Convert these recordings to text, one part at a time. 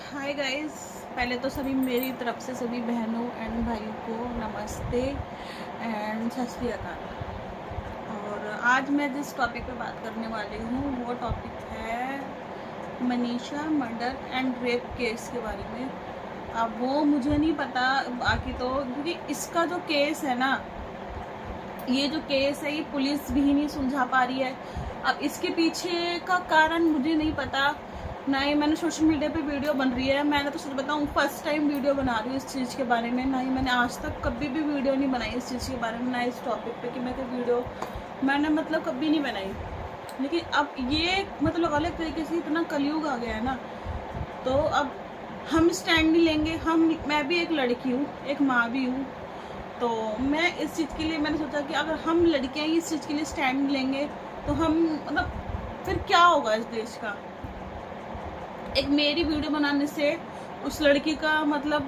Hi guys. पहले तो सभी मेरी तरफ से सभी बहनों एंड भाइयों को नमस्ते एंड सत श्री अकाल। और आज मैं जिस टॉपिक पे बात करने वाली हूँ वो टॉपिक है Manisha murder and rape case के बारे में। अब वो मुझे नहीं पता बाकी तो, क्योंकि इसका जो केस है ना, ये जो केस है ये पुलिस भी नहीं सुलझा पा रही है। अब इसके पीछे का कारण मुझे नहीं पता, ना ही मैंने सोशल मीडिया पे वीडियो बन रही है। मैंने तो सच बताऊँ फर्स्ट टाइम वीडियो बना रही हूँ इस चीज़ के बारे में। ना ही मैंने आज तक कभी भी वीडियो नहीं बनाई इस चीज़ के बारे में, ना इस टॉपिक पे कि मैं कोई वीडियो मैंने कभी नहीं बनाई। लेकिन अब ये अलग तरीके से इतना कलयुग आ गया है ना, तो अब हम स्टैंड नहीं लेंगे। मैं भी एक लड़की हूँ, एक माँ भी हूँ, तो मैं इस चीज़ के लिए मैंने सोचा कि अगर हम लड़कियां ही इस चीज़ के लिए स्टैंड लेंगे तो हम फिर क्या होगा इस देश का। एक मेरी वीडियो बनाने से उस लड़की का क्या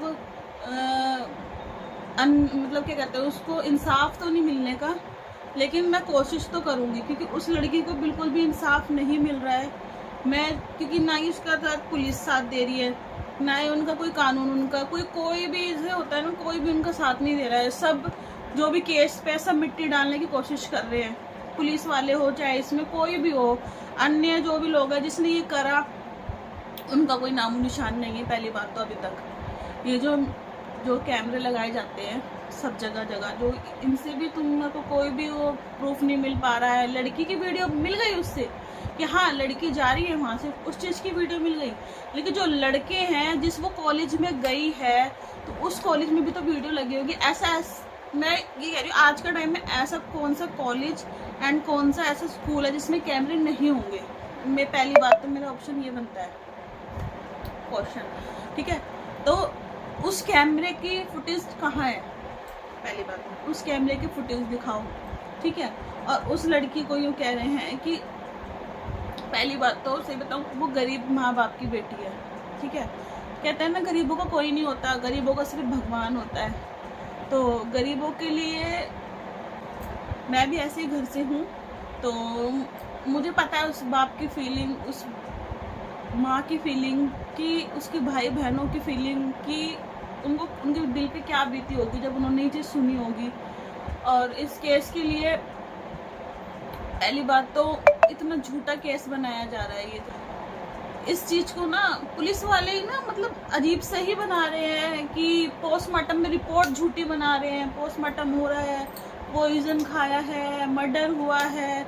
कहते हैं, उसको इंसाफ तो नहीं मिलने का, लेकिन मैं कोशिश तो करूँगी, क्योंकि उस लड़की को बिल्कुल भी इंसाफ नहीं मिल रहा है। क्योंकि ना ही उसका साथ पुलिस साथ दे रही है, ना ही उनका कोई कानून, उनका कोई भी इसे होता है ना, कोई भी उनका साथ नहीं दे रहा है। सब जो भी केस पे सब मिट्टी डालने की कोशिश कर रहे हैं, पुलिस वाले हो चाहे इसमें कोई भी हो, अन्य जो भी लोग हैं जिसने ये करा उनका कोई नामो निशान नहीं है। पहली बात तो अभी तक ये जो कैमरे लगाए जाते हैं सब जगह जगह, जो इनसे भी तुमको कोई भी वो प्रूफ नहीं मिल पा रहा है। लड़की की वीडियो मिल गई उससे कि हाँ लड़की जा रही है वहाँ से, उस चीज़ की वीडियो मिल गई, लेकिन जो लड़के हैं जिस वो कॉलेज में गई है तो उस कॉलेज में भी तो वीडियो लगी होगी। मैं ये कह रही हूँ आज का टाइम में ऐसा कौन सा कॉलेज एंड कौन सा ऐसा स्कूल है जिसमें कैमरे नहीं होंगे। मैं पहली बात तो मेरा ऑप्शन ये बनता है क्वेश्चन, ठीक है। तो उस कैमरे की फुटेज कहाँ है, पहली बात उस कैमरे की फुटेज दिखाओ, ठीक है। और उस लड़की को यूँ कह रहे हैं कि पहली बात तो सही बताऊँ वो गरीब माँ बाप की बेटी है, ठीक है। कहते हैं ना गरीबों का कोई नहीं होता, गरीबों का सिर्फ भगवान होता है। तो गरीबों के लिए मैं भी ऐसे ही घर से हूँ, तो मुझे पता है उस बाप की फीलिंग, उस माँ की फीलिंग, कि उसके भाई बहनों की फीलिंग, कि उनके दिल पे क्या बीती होगी जब उन्होंने ये चीज़ सुनी होगी। और इस केस के लिए पहली बात तो इतना झूठा केस बनाया जा रहा है। ये इस चीज़ को ना पुलिस वाले ही ना अजीब से ही बना रहे हैं कि पोस्टमार्टम में रिपोर्ट झूठी बना रहे हैं। पोस्टमार्टम हो रहा है, पॉइजन खाया है, मर्डर हुआ है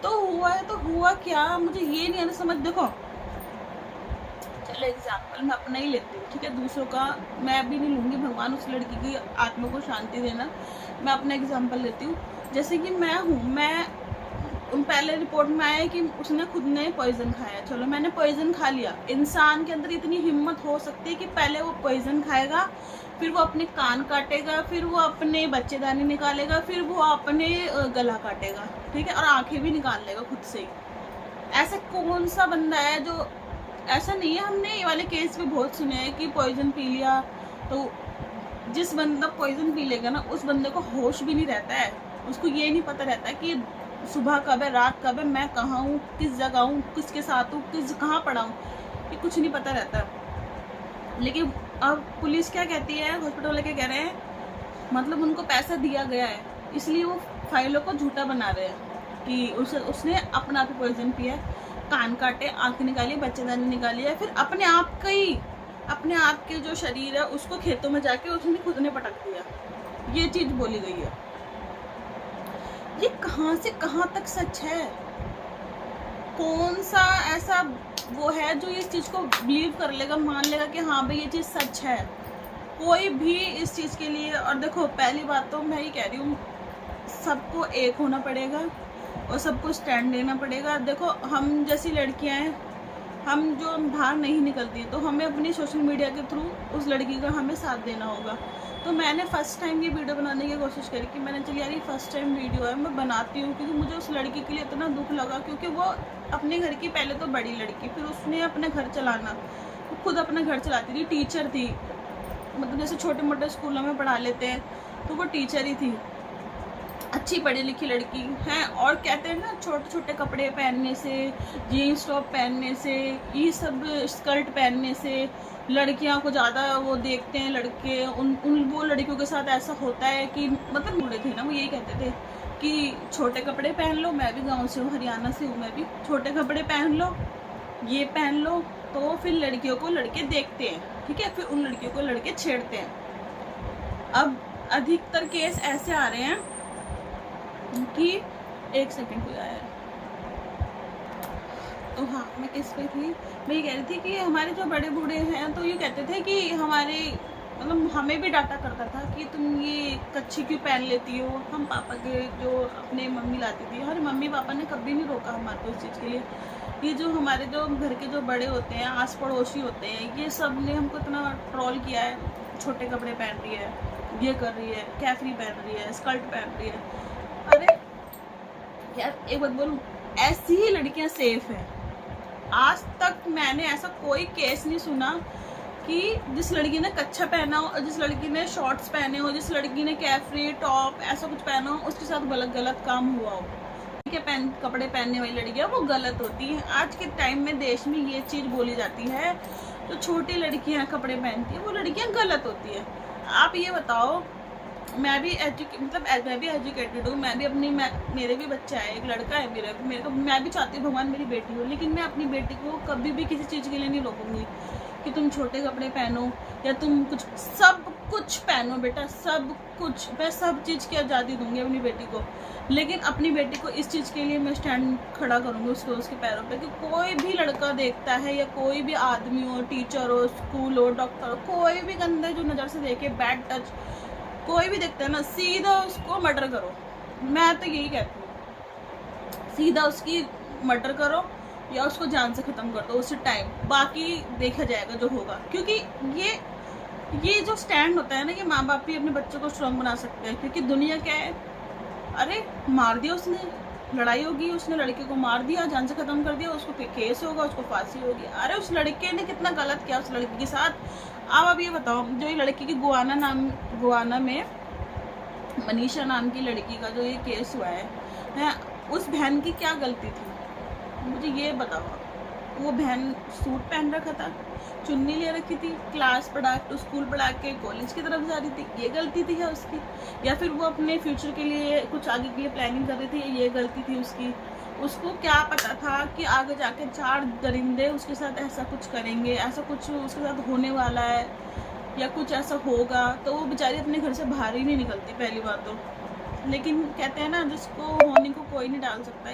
तो हुआ क्या, मुझे ये नहीं आना समझ। देखो चलो एग्जाम्पल मैं अपना ही लेती हूँ, ठीक है, दूसरों का मैं भी नहीं लूँगी, भगवान उस लड़की की आत्मा को शांति देना। मैं अपना एग्जाम्पल लेती हूँ, जैसे कि मैं हूँ, पहले रिपोर्ट में आया कि उसने खुद ने पॉइजन खाया। चलो मैंने पॉइजन खा लिया। इंसान के अंदर इतनी हिम्मत हो सकती है कि पहले वो पॉइजन खाएगा, फिर वो अपने कान काटेगा, फिर वो अपने बच्चेदानी निकालेगा, फिर वो अपने गला काटेगा, ठीक है, और आंखें भी निकाल लेगा खुद से ही। ऐसा कौन सा बंदा है जो, ऐसा नहीं है, हमने ये वाले केस भी बहुत सुने हैं कि पॉइजन पी लिया, तो जिस बंदा पॉइजन पी लेगा ना उस बंदे को होश भी नहीं रहता है। उसको ये नहीं पता रहता है कि सुबह कब है, रात कब है, मैं कहाँ हूँ, किस जगह हूँ, किसके साथ हूँ, कहाँ पड़ा हूँ, ये कुछ नहीं पता रहता। लेकिन अब पुलिस क्या कहती है, हॉस्पिटल वाले क्या कह रहे हैं, उनको पैसा दिया गया है इसलिए वो फाइलों को झूठा बना रहे हैं कि उसने अपना आप पॉइजन पिया, कान काटे, आँख निकाली, बच्चेदानी निकाली है, फिर अपने आप के जो शरीर है उसको खेतों में जाके उसने खुद ने पटक दिया। ये चीज़ बोली गई है। ये कहाँ से कहाँ तक सच है? कौन सा ऐसा वो है जो इस चीज़ को बिलीव कर लेगा, मान लेगा कि हाँ भाई ये चीज़ सच है? कोई भी इस चीज़ के लिए। और देखो पहली बात तो मैं ये कह रही हूँ, सबको एक होना पड़ेगा और सबको स्टैंड लेना पड़ेगा। देखो हम जैसी लड़कियां हैं, हम जो बाहर नहीं निकलती, तो हमें अपनी सोशल मीडिया के थ्रू उस लड़की का हमें साथ देना होगा। तो मैंने फ़र्स्ट टाइम ये वीडियो बनाने की कोशिश करी कि मैंने चल यार ये फर्स्ट टाइम वीडियो है, मैं बनाती हूँ, क्योंकि मुझे उस लड़की के लिए इतना दुख लगा, क्योंकि वो अपने घर की पहले तो बड़ी लड़की, फिर उसने अपने घर चलाना, वो खुद अपना घर चलाती थी, टीचर थी, जैसे छोटे मोटे स्कूलों में पढ़ा लेते हैं तो वो टीचर ही थी, अच्छी पढ़ी लिखी लड़की है। और कहते हैं ना छोटे छोटे कपड़े पहनने से, जीन्स टॉप पहनने से, ये सब स्कर्ट पहनने से लड़कियां को ज़्यादा वो देखते हैं, लड़के वो लड़कियों के साथ ऐसा होता है कि मतलब बूढ़े थे ना, वो यही कहते थे कि छोटे कपड़े पहन लो, मैं भी गांव से हूँ, हरियाणा से हूँ मैं भी, छोटे कपड़े पहन लो, ये पहन लो, तो फिर लड़कियों को लड़के देखते हैं, ठीक है, फिर उन लड़कियों को लड़के छेड़ते हैं। अब अधिकतर केस ऐसे आ रहे हैं कि एक सेकंड को आया है, तो हाँ मैं किस पे थी, मैं ये कह रही थी कि हमारे जो बड़े बूढ़े हैं तो ये कहते थे कि हमारे मतलब हमें भी डांटा करता था कि तुम ये कच्छी क्यों पहन लेती हो। हम पापा के जो अपने मम्मी लाती थी, हमारे मम्मी पापा ने कभी नहीं रोका हमारे को इस चीज़ के लिए। ये जो हमारे जो घर के जो बड़े होते हैं, आस पड़ोसी होते हैं, ये सब ने हमको इतना ट्रोल किया है, छोटे कपड़े पहन रही है, ये कर रही है, कैफरी पहन रही है, स्कर्ट पहन रही है। अरे यार एक बात बोलूं, ऐसी ही लड़कियां सेफ है। आज तक मैंने ऐसा कोई केस नहीं सुना कि जिस लड़की ने कच्छा पहना हो, जिस लड़की ने शॉर्ट्स पहने हो, जिस लड़की ने कैफरी टॉप ऐसा कुछ पहना हो, उसके साथ गलत काम हुआ हो। ठीक है, कपड़े पहनने वाली लड़कियां वो गलत होती हैं। आज के टाइम में देश में ये चीज़ बोली जाती है, जो छोटी लड़कियां कपड़े पहनती हैं वो लड़कियां गलत होती है। आप ये बताओ, मैं भी एजुकेटेड हूँ, मैं भी मेरे भी बच्चा है, एक लड़का है मेरे को, मैं भी चाहती हूँ भगवान मेरी बेटी हो, लेकिन मैं अपनी बेटी को कभी भी किसी चीज़ के लिए नहीं रोकूंगी कि तुम छोटे कपड़े पहनो या तुम कुछ, सब कुछ पहनो बेटा, सब कुछ, मैं सब चीज़ की आज़ादी दूंगी अपनी बेटी को, लेकिन अपनी बेटी को इस चीज़ के लिए मैं स्टैंड खड़ा करूँगी उसके पैरों पे कि कोई भी लड़का देखता है या कोई भी आदमी हो, टीचर हो, स्कूल हो, डॉक्टर हो, कोई भी गंदे जो नज़र से देखे, बैड टच कोई भी देखता है ना, सीधा उसको मर्डर करो। मैं तो यही कहती हूँ, सीधा उसकी मर्डर करो या उसको जान से ख़त्म कर दो उसी टाइम, बाकी देखा जाएगा जो होगा। क्योंकि ये जो स्टैंड होता है ना, ये माँ बाप भी अपने बच्चों को स्ट्रॉन्ग बना सकते हैं। क्योंकि दुनिया क्या है, अरे मार दिया उसने, लड़ाई होगी, उसने लड़के को मार दिया, जान से ख़त्म कर दिया, उसको केस होगा, उसको फांसी होगी। अरे उस लड़के ने कितना गलत किया उस लड़की के साथ। अब ये बताओ, जो ये लड़की की गुआना में मनीषा नाम की लड़की का जो ये केस हुआ है, उस बहन की क्या गलती थी मुझे ये बताओ। वो बहन सूट पहन रखा था, चुन्नी ले रखी थी, क्लास पढ़ा तो स्कूल पढ़ा के कॉलेज की तरफ जा रही थी, ये गलती थी क्या उसकी? या फिर वो अपने फ्यूचर के लिए कुछ आगे के लिए प्लानिंग कर रही थी, ये गलती थी उसकी? उसको क्या पता था कि आगे जाके 4 दरिंदे उसके साथ ऐसा कुछ करेंगे, ऐसा कुछ उसके साथ होने वाला है या कुछ ऐसा होगा, तो वो बेचारी अपने घर से बाहर ही नहीं निकलती पहली बात तो। लेकिन कहते हैं ना, जिसको होनी को कोई नहीं डाल सकता,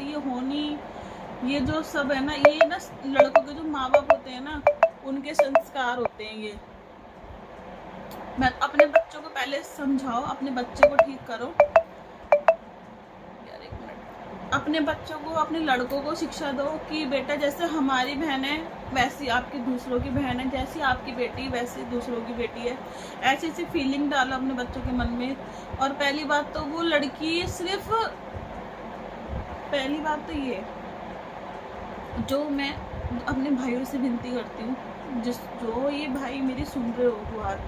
ये जो सब है ना, ये ना लड़कों के जो माँ बाप होते हैं ना, उनके संस्कार होते हैं ये। मैं अपने बच्चों को पहले समझाओ, अपने बच्चे को ठीक करो, अपने बच्चों को, अपने लड़कों को शिक्षा दो कि बेटा जैसे हमारी बहन है वैसी आपकी दूसरों की बहन है, जैसी आपकी बेटी वैसी दूसरों की बेटी है। ऐसी ऐसी फीलिंग डालो अपने बच्चों के मन में। और पहली बात तो वो लड़की सिर्फ, पहली बात तो ये जो मैं अपने भाइयों से विनती करती हूँ, जो ये भाई मेरी सुन रहे हो गुहार,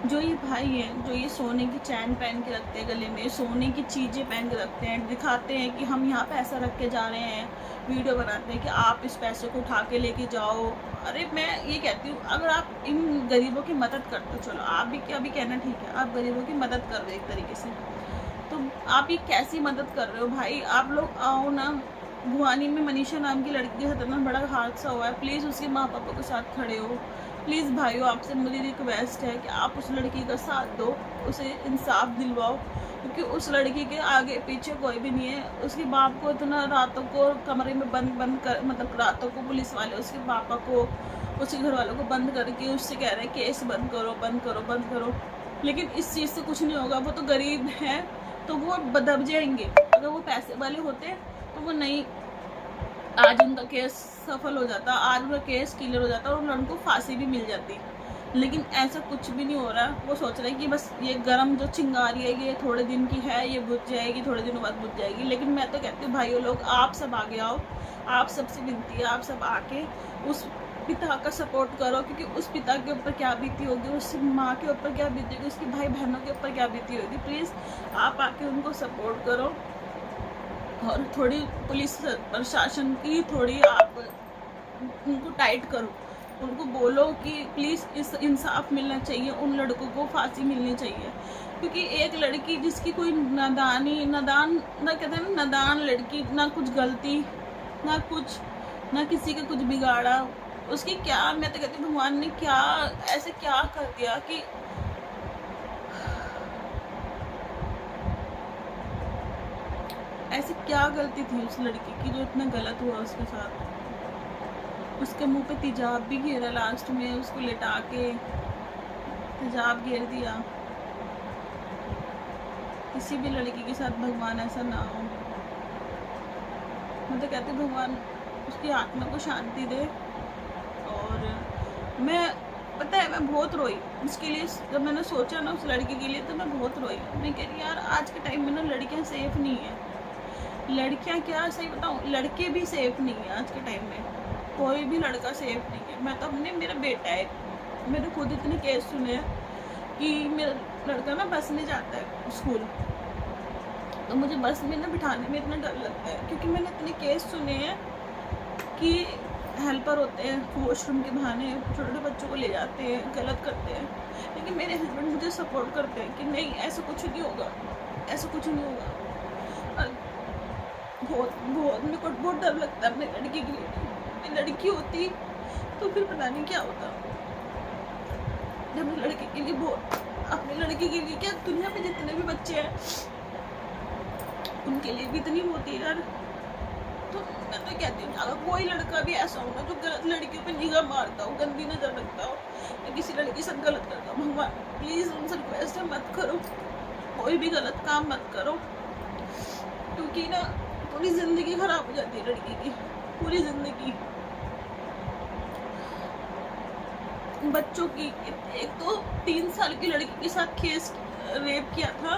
जो ये भाई हैं, जो ये सोने की चैन पहन के रखते हैं गले में, सोने की चीज़ें पहन के रखते हैं, दिखाते हैं कि हम यहाँ पैसा रख के जा रहे हैं, वीडियो बनाते हैं कि आप इस पैसे को उठा के लेके जाओ। अरे मैं ये कहती हूँ, अगर आप इन गरीबों की मदद करते हो, चलो आप भी क्या भी कहना ठीक है, आप गरीबों की मदद कर रहे हो एक तरीके से, तो आप ये कैसी मदद कर रहे हो भाई? आप लोग आओ ना, भुवानी में मनीषा नाम की लड़की के साथ इतना बड़ा हादसा हुआ है, प्लीज़ उसके माँ पापा के साथ खड़े हो। प्लीज़ भाइयों, आपसे मेरी रिक्वेस्ट है कि आप उस लड़की का साथ दो, उसे इंसाफ दिलवाओ, क्योंकि उस लड़की के आगे पीछे कोई भी नहीं है। उसके बाप को इतना रातों को कमरे में बंद कर, मतलब रातों को पुलिस वाले उसके पापा को, उसके घर वालों को बंद करके उससे कह रहे हैं केस बंद करो बंद करो बंद करो, लेकिन इस चीज़ से कुछ नहीं होगा। वो तो गरीब हैं तो वो दब जाएंगे, अगर वो पैसे वाले होते तो वो नहीं, आज उनका केस सफल हो जाता, आज उनका केस क्लियर हो जाता और उन लड़कों को फांसी भी मिल जाती। लेकिन ऐसा कुछ भी नहीं हो रहा। वो सोच रहे हैं कि बस ये गरम जो चिंगारी है ये थोड़े दिन की है, ये बुझ जाएगी, थोड़े दिनों बाद बुझ जाएगी। लेकिन मैं तो कहती हूँ भाइयों लोग, आप सब आगे आओ, आप सबसे विनती है, आप सब आके उस पिता का सपोर्ट करो, क्योंकि उस पिता के ऊपर क्या बीती होगी, उस माँ के ऊपर क्या बीती होगी, उसकी भाई बहनों के ऊपर क्या बीती होगी। प्लीज़ आप आके उनको सपोर्ट करो और थोड़ी पुलिस प्रशासन की थोड़ी आप उनको टाइट करो, उनको बोलो कि प्लीज़ इस इंसाफ मिलना चाहिए, उन लड़कों को फांसी मिलनी चाहिए। क्योंकि एक लड़की जिसकी कोई नादान ना कहते हैं ना, नादान लड़की, ना कुछ गलती, ना कुछ, ना किसी का कुछ बिगाड़ा, उसकी क्या, मैं तो कहती हूँ भगवान ने क्या ऐसे क्या कर दिया कि ऐसी क्या गलती थी उस लड़की की जो इतना गलत हुआ उसके साथ। उसके मुंह पे तेजाब भी घेरा, लास्ट में उसको लेटा के तेजाब घेर दिया। किसी भी लड़की के साथ भगवान ऐसा ना हो। मैं तो कहती भगवान उसकी आत्मा को शांति दे। और मैं पता है मैं बहुत रोई उसके लिए, जब मैंने सोचा ना उस लड़की के लिए तो मैं बहुत रोई। मैं कह रही यार आज के टाइम में ना लड़कियां सेफ नहीं है, लड़कियां क्या सही बताऊं, लड़के भी सेफ नहीं है आज के टाइम में, कोई भी लड़का सेफ नहीं है। मैं तो अपने, मेरा बेटा है, मैंने खुद इतने केस सुने हैं कि मेरा लड़का ना बस में जाता है स्कूल, तो मुझे बस में ना बिठाने में इतना डर लगता है क्योंकि मैंने इतने केस सुने हैं कि हेल्पर होते हैं वॉशरूम के बहाने छोटे छोटे बच्चों को ले जाते हैं, गलत करते हैं। लेकिन मेरे हस्बैंड मुझे सपोर्ट करते हैं कि नहीं ऐसा कुछ नहीं होगा, ऐसा कुछ नहीं होगा। और बहुत बहुत मेरे को बहुत डर लगता है अपनी लड़की के लिए। मेरी लड़की होती तो फिर पता नहीं क्या होता। जब मेरी लड़की के लिए बहुत, अपनी लड़की के लिए क्या, दुनिया में जितने भी बच्चे हैं उनके लिए भी इतनी होती है यार। तो मैं तो कहती हूँ अगर कोई लड़का भी ऐसा हो ना जो गलत लड़कियों पे निगाह मारता हो, गंदी नजर रखता हो या किसी लड़की से गलत करता हो, भगवान प्लीज उनसे रिक्वेस्ट है मत करो, कोई भी गलत काम मत करो। क्योंकि ना पूरी जिंदगी खराब हो जाती है लड़की की, पूरी जिंदगी। बच्चों की, एक तो 3 साल की लड़की के साथ केस रेप किया था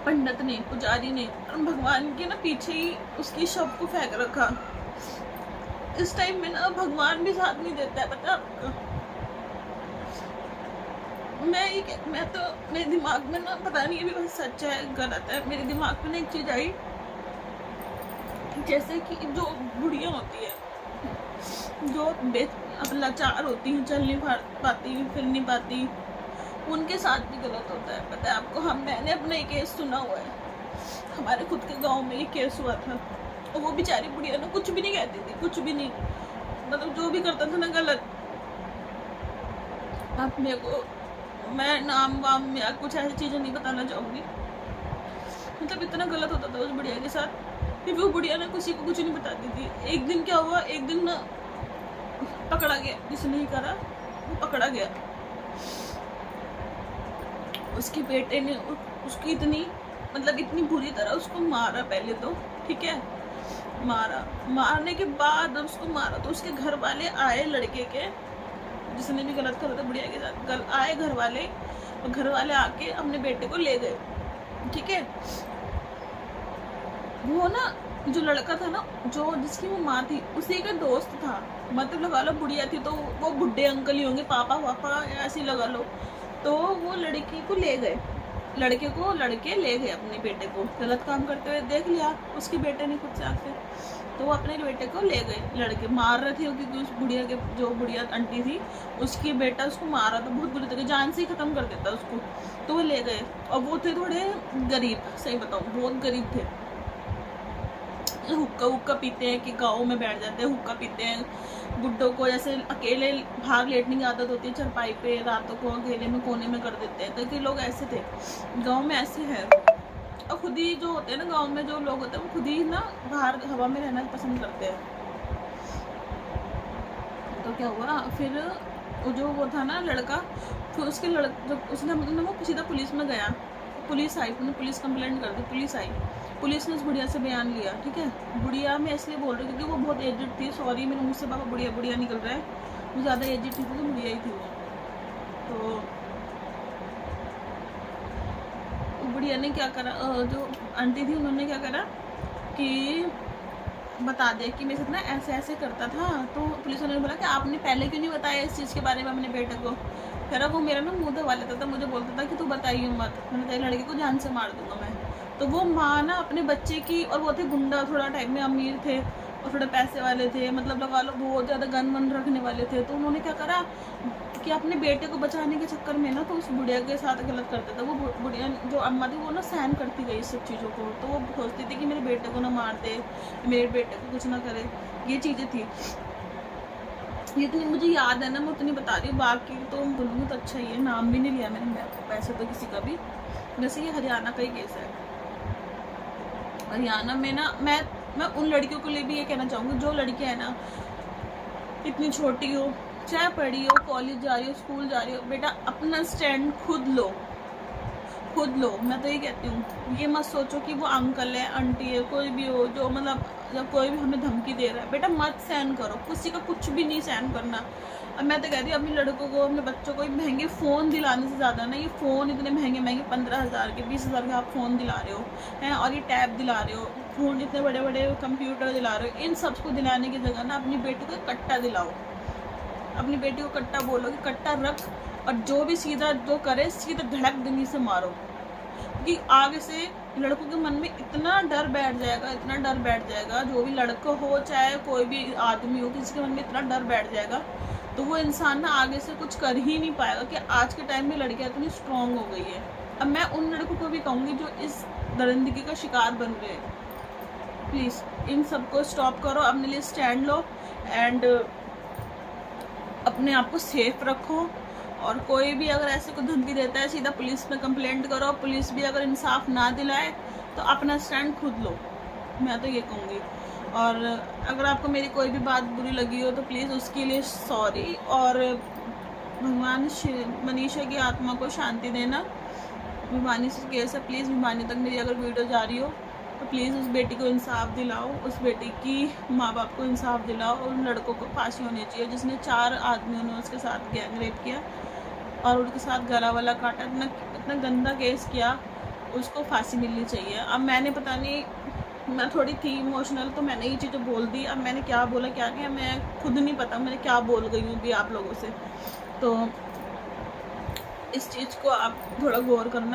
पंडित ने, पुजारी ने, और भगवान के ना पीछे ही उसकी शव को फेंक रखा। इस टाइम में ना भगवान भी साथ नहीं देता है, पता है आपको। मैं तो मेरे दिमाग में ना, पता नहीं ये भी बस सच है गलत है, मेरे दिमाग में ना एक चीज आई, जैसे कि जो बुढ़िया होती है जो अब लाचार होती हैं, चल नहीं पाती, फिर नहीं पाती, उनके साथ भी गलत होता है, पता है आपको। मैंने अपना एक केस सुना हुआ है, हमारे खुद के गांव में ये केस हुआ था। और वो बेचारी बुढ़िया ना कुछ भी नहीं कहती थी, कुछ भी नहीं, मतलब जो भी करता था ना गलत। अब मेरे को, मैं नाम वाम या कुछ ऐसी चीजें नहीं बताना चाहूंगी, मतलब इतना गलत होता था उस बुढ़िया के साथ। फिर वो बुढ़िया ना किसी को कुछ नहीं बताती थी। एक दिन क्या हुआ, एक दिन ना पकड़ा गया, जिसने नहीं करा वो पकड़ा गया। उसके बेटे ने उसकी इतनी, मतलब इतनी बुरी तरह उसको मारा पहले तो, ठीक है, मारने के बाद उसको मारा तो उसके घर वाले आए, लड़के के जिसने भी गलत करा था बुढ़िया के साथ, आए घर वाले, और घर वाले आके अपने बेटे को ले गए, ठीक है। वो ना जो लड़का था ना, जो जिसकी वो माँ थी, उसी का दोस्त था, मतलब लगा लो बुढ़िया थी तो वो बुढ़े अंकल ही होंगे, पापा वापा ऐसे लगा लो। तो वो लड़की को ले गए, लड़के ले गए अपने बेटे को, गलत काम करते हुए देख लिया उसके बेटे ने खुद से आके, तो वो अपने बेटे को ले गए। लड़के मार रहे थे क्योंकि उस बुढ़िया के, जो बुढ़िया आंटी थी उसकी बेटा उसको मारा था बहुत बुरी तरह, जान से ही खत्म कर देता उसको। तो वो ले गए, और वो थे थोड़े गरीब, सही बताऊँ बहुत गरीब थे। हुक्का पीते हैं कि गाँव में बैठ जाते हैं, हुक्का पीते हैं, बुड्ढों को जैसे अकेले बाहर लेटने की आदत होती है चारपाई पे, रातों को अकेले में कोने में कर देते हैं, तो कि लोग ऐसे थे गांव में, ऐसे है। और खुद ही जो होते हैं ना गांव में जो लोग होते हैं वो खुद ही ना बाहर हवा में रहना पसंद करते हैं। तो क्या हुआ फिर, वो था ना लड़का, फिर उसके जब उसने मतलब वो सीधा पुलिस में गया, पुलिस आई, पुलिस कंप्लेंट कर दी, पुलिस आई, पुलिस ने उस बुढ़िया से बयान लिया, ठीक है। बुढ़िया मैं इसलिए बोल रही हूँ क्योंकि वो बहुत एजेड थी, सॉरी मेरे मुँह से बाबा बुढ़िया बुढ़िया निकल रहा है, वो ज़्यादा एजेड थी तो बुढ़िया ही थी वो। तो बुढ़िया ने क्या करा, जो आंटी थी उन्होंने क्या करा कि बता दिया कि मेरे साथ ना ऐसे ऐसे करता था। तो पुलिस वाले ने बोला कि आपने पहले क्यों नहीं बताया इस चीज़ के बारे में अपने बेटे को। फिर वो मेरा ना मुँह दबा लेता था, मुझे बोलता था कि तू बताइए मत, मैंने तेरी लड़की को जान से मार दूंगा मैं। तो वो माँ ना अपने बच्चे की, और वो थे गुंडा थोड़ा टाइप में, अमीर थे, और थोड़े पैसे वाले थे, मतलब लगा लो बहुत ज़्यादा गन वन रखने वाले थे। तो उन्होंने क्या करा कि अपने बेटे को बचाने के चक्कर में ना तो उस बुढ़िया के साथ गलत करता था। वो बुढ़िया जो अम्मा थी वो ना सहन करती गई सब चीज़ों को। तो वो सोचती थी कि मेरे बेटे को ना मार दे, मेरे बेटे को कुछ ना करे, ये चीज़ें थी। जितनी मुझे याद है ना मैं उतनी बता रही हूँ, बाकी तो बोलूँगी तो अच्छा ही है। नाम भी नहीं लिया मैंने पैसे तो किसी का भी। जैसे ये हरियाणा का ही केस है। हरियाणा में ना मैं उन लड़कियों के लिए भी ये कहना चाहूँगी जो लड़कियाँ है ना इतनी छोटी हो, चाहे पढ़ी हो, कॉलेज जा रही हो, स्कूल जा रही हो, बेटा अपना स्टैंड खुद लो, खुद लो। मैं तो ये कहती हूँ, ये मत सोचो कि वो अंकल है, आंटी है, कोई भी हो जो मतलब जब कोई भी हमें धमकी दे रहा है, बेटा मत सहन करो, किसी का कुछ भी नहीं सहन करना। अब मैं तो कहती हूँ अपने लड़कों को, अपने बच्चों को महंगे फ़ोन दिलाने से ज़्यादा ना, ये फ़ोन इतने महंगे महंगे 15,000 के 20,000 के आप फ़ोन दिला रहे हो हैं, और ये टैब दिला रहे हो, फ़ोन इतने बड़े बड़े कंप्यूटर दिला रहे हो, इन सबको दिलाने की जगह ना अपनी बेटी को कट्टा दिलाओ। अपनी बेटी को कट्टा बोलो कि कट्टा रख, और जो भी सीधा जो करे सीधा धड़क देनी से मारो। क्योंकि आगे से लड़कों के मन में इतना डर बैठ जाएगा, इतना डर बैठ जाएगा, जो भी लड़का हो चाहे कोई भी आदमी हो, किसी के मन में इतना डर बैठ जाएगा तो वो इंसान ना आगे से कुछ कर ही नहीं पाएगा। कि आज के टाइम में लड़कियां इतनी स्ट्रांग हो गई है। अब मैं उन लड़कों को भी कहूँगी जो इस दरिंदगी का शिकार बन रहे हैं, प्लीज़ इन सबको स्टॉप करो, अपने लिए स्टैंड लो एंड अपने आप को सेफ रखो। और कोई भी अगर ऐसे को धमकी देता है सीधा पुलिस में कंप्लेंट करो। पुलिस भी अगर इंसाफ ना दिलाए तो अपना स्टैंड खुद लो, मैं तो ये कहूँगी। और अगर आपको मेरी कोई भी बात बुरी लगी हो तो प्लीज़ उसके लिए सॉरी, और भगवान मनीषा की आत्मा को शांति देना। भिवानी से केस है, प्लीज़ भिवानी तक मेरी अगर वीडियो जा रही हो तो प्लीज़ उस बेटी को इंसाफ दिलाओ, उस बेटी की माँ बाप को इंसाफ दिलाओ। और उन लड़कों को फांसी होनी चाहिए जिसने 4 आदमियों ने उसके साथ गैंग रेप किया और उनके साथ गला वाला काटा, इतना गंदा केस किया, उसको फांसी मिलनी चाहिए। अब मैंने पता नहीं, मैं थोड़ी थी इमोशनल तो मैंने ये चीज़ें बोल दी। अब मैंने क्या बोला क्या किया मैं खुद नहीं पता, मैंने क्या बोल गई हूँ भी आप लोगों से। तो इस चीज़ को आप थोड़ा गौर करना।